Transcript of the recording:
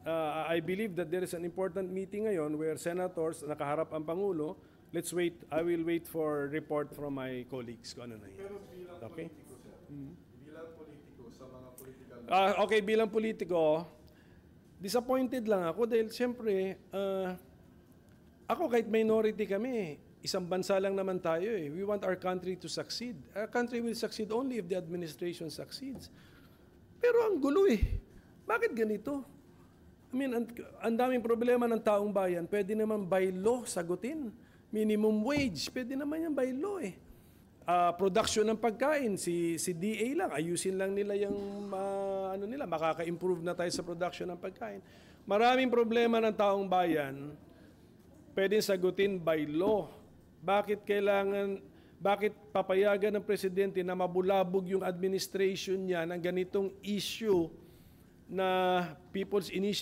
I believe that there is an important meeting ngayon where senators nakaharap ang Pangulo. Let's wait. I will wait for report from my colleagues kung ano na yan. Pero bilang Okay? politiko, sir, bilang politiko sa mga political... Okay, bilang politiko, disappointed lang ako dahil siyempre, ako kahit minority kami, isang bansa lang naman tayo eh. We want our country to succeed. Our country will succeed only if the administration succeeds. Pero ang gulo eh. Bakit ganito? I mean, ang daming problema ng taong bayan, pwede naman by law sagutin. Minimum wage, pwede naman yan by law eh. Production ng pagkain, si DA lang, ayusin lang nila yung ano nila, makaka-improve na tayo sa production ng pagkain. Maraming problema ng taong bayan, pwedeng sagutin by law. Bakit papayagan ng presidente na mabulabog yung administration niya ng ganitong issue na People's Initiative